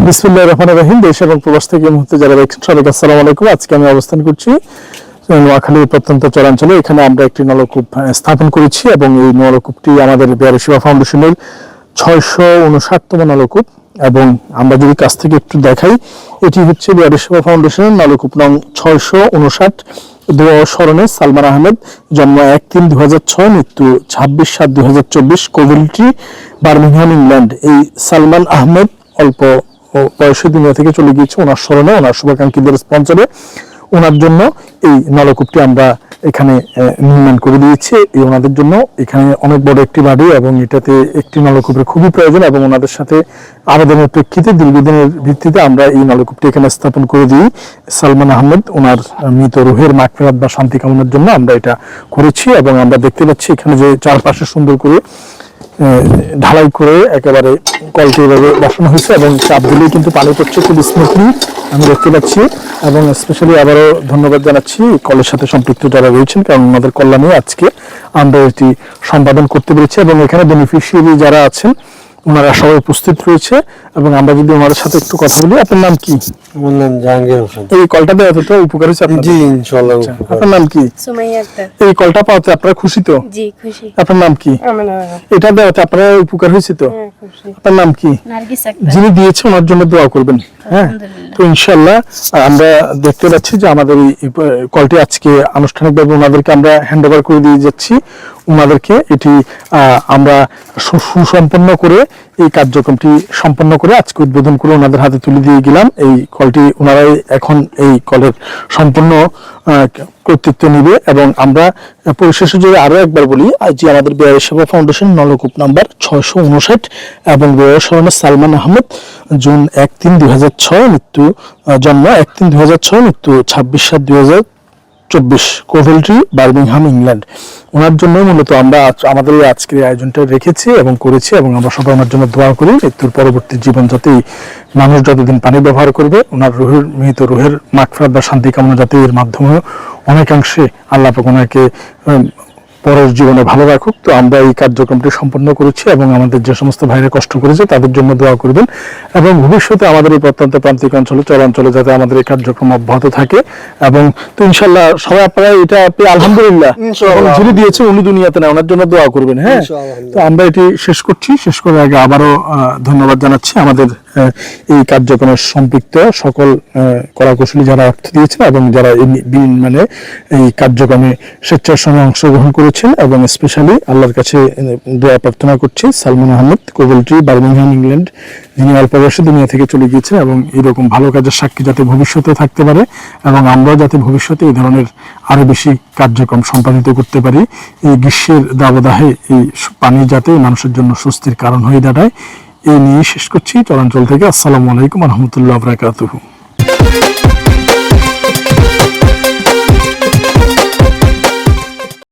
বিসমিল্লাহির রহমানির রহিম। দেশ এবং প্রবাস থেকে এই মুহূর্তে যারা দেখছেন সবাইকে আসসালামু আলাইকুম। আজকে আমি অবস্থান করছি নোয়াখালীর প্রত্যন্ত চরাঞ্চলে। এখানে আমরা একটি নলকূপ স্থাপন করেছি এবং এই নলকূপটি আমাদের বেয়ারে সেবা ফাউন্ডেশনের 659তম নলকূপ। এবং আমরা যদি কাছ থেকে একটু দেখাই, এটি হচ্ছে বেয়ারে সেবা ফাউন্ডেশনের নলকূপ নং 659। দোয়া ও স্মরণে সালমান আহমেদ, জন্ম 1/3/2006, মৃত্যু 26/7/2024, কোভিলিটি, বার্মিংহাম, ইংল্যান্ড। এই সালমান আহমেদ অল্প বয়সে দুনিয়া থেকে চলে গিয়েছে। ওনার স্মরণে, ওনার শুভাকাঙ্ক্ষীদের স্পন্সরে ওনার জন্য এই নলকূপটি আমরা এখানে নির্মাণ করে দিয়েছি। এই ওনাদের জন্য এখানে অনেক বড় একটি বাড়ি এবং এটাতে একটি নলকূপের খুবই প্রয়োজন এবং ওনাদের সাথে আবেদনের প্রেক্ষিতে দীর্ঘদিনের ভিত্তিতে আমরা এই নলকূপটি এখানে স্থাপন করে দিই। সালমান আহমেদ ওনার মৃত রুহের মাগফিরাত বা শান্তি কামনার জন্য আমরা এটা করেছি। এবং আমরা দেখতে পাচ্ছি এখানে যে চারপাশে সুন্দর করে ঢালাই করে একেবারে কলটি এভাবে বসানো হয়েছে এবং চাপ দিলেই কিন্তু পানি পড়ছে খুব স্মুথলি আমি দেখতে পাচ্ছি। এবং স্পেশালি আবারও ধন্যবাদ জানাচ্ছি কলের সাথে সম্পৃক্ত যারা রয়েছেন, কারণ ওনাদের কল্যাণে আজকে আমরা এটি সম্পাদন করতে পেরেছি। এবং এখানে বেনিফিশিয়ারি যারা আছেন ওনারা সবাই উপস্থিত রয়েছে এবং আমরা যদি ওনাদের সাথে একটু কথা বলি। আপনার নাম কি? আমার নাম জাহাঙ্গীর হোসেন। এই কলটা দেওয়া তো উপকার হয়েছে আপনার? জি ইনশাআল্লাহ উপকার। আপনার নাম কি? সুমাইয়া আক্তার। এই কলটা পাওয়াতে আপনারা খুশি তো? জি খুশি। আপনার নাম কি? আমিনা। এটা দেওয়াতে আপনারা উপকার হয়েছে তো? হ্যাঁ খুশি। আপনার নাম কি? নার্গিস আক্তার। যিনি দিয়েছেন ওনার জন্য দোয়া করবেন। হ্যাঁ, তো ইনশাআল্লাহ আমরা দেখতে পাচ্ছি যে আমাদের এই কলটি আজকে আনুষ্ঠানিকভাবে ওনাদেরকে আমরা হ্যান্ড ওভার করে দিয়ে যাচ্ছি। ওনাদেরকে এটি আমরা সুসম্পন্ন করে এই কার্যক্রমটি সম্পন্ন করে আজকে উদ্বোধন করে ওনাদের হাতে তুলে দিয়ে গেলাম। এই কলটি ওনারাই এখন এই কলের সম্পূর্ণ কর্তৃত্ব নিবে। এবং আমরা পরিশেষে যদি আরো একবার বলি, যে আমাদের বেয়ারে সেবা ফাউন্ডেশন নলকূপ নাম্বার 659 এবং বেয়ারে স্মরণে সালমান আহমেদ, জুন 1/3/2006, মৃত্যু জন্ম 1/3/2006, মৃত্যু 26/7/2024, কোভিলিটি, বার্মিংহাম, ইংল্যান্ড। ওনার জন্য মূলত আমরা আমাদের এই আজকের আয়োজনটা রেখেছি এবং করেছি এবং আমরা সবাই ওনার জন্য দোয়া করি মৃত্যুর পরবর্তী জীবন যাতে মানুষ যতদিন পানি ব্যবহার করবে ওনার রুহের মৃত রুহের মাগফিরাত বা শান্তি কামনা যাতে এর মাধ্যমে অনেকাংশে আল্লাহ পাক ওনাকে পরের জীবনে ভালো রাখুক। তো আমরা এই কার্যক্রমটি সম্পন্ন করেছি এবং আমাদের যে সমস্ত ভাইরা কষ্ট করেছে তাদের জন্য দোয়া করবেন এবং ভবিষ্যতে আমাদের এই প্রত্যন্ত প্রান্তিক অঞ্চলে চরাঞ্চলে যাতে আমাদের এই কার্যক্রম অব্যাহত থাকে। এবং তো ইনশাল্লাহ সবাই আপনারা এটা পেয়ে আলহামদুলিল্লাহ যিনি দিয়েছে উনি দুনিয়াতে না, ওনার জন্য দোয়া করবেন। হ্যাঁ, তো আমরা এটি শেষ করছি। শেষ করার আগে আবারও ধন্যবাদ জানাচ্ছি আমাদের এই কার্যক্রমে সম্পৃক্ত সকল কলাকুশলী যারা অর্থ দিয়েছেন এবং যারা মানে এই কার্যক্রমে স্বেচ্ছার সঙ্গে অংশগ্রহণ করেছেন। এবং স্পেশালি আল্লাহর কাছে দোয়া প্রার্থনা করছি সালমান আহমেদ, কোভিলিটি, বার্মিংহাম, ইংল্যান্ড, যিনি অল্প বয়সে দুনিয়া থেকে চলে গিয়েছেন এবং এরকম ভালো কাজের সাক্ষী যাতে ভবিষ্যতে থাকতে পারে এবং আমরাও যাতে ভবিষ্যতে এই ধরনের আরো বেশি কার্যক্রম সম্পাদিত করতে পারি। এই গ্রীষ্মের দাবদাহে এই পানি যাতে মানুষের জন্য স্বস্তির কারণ হয়ে দাঁড়ায়, এই নিয়ে শেষ করছি চরাঞ্চল থেকে। আসসালামু আলাইকুম ওয়া রাহমাতুল্লাহি ওয়া বারাকাতুহু।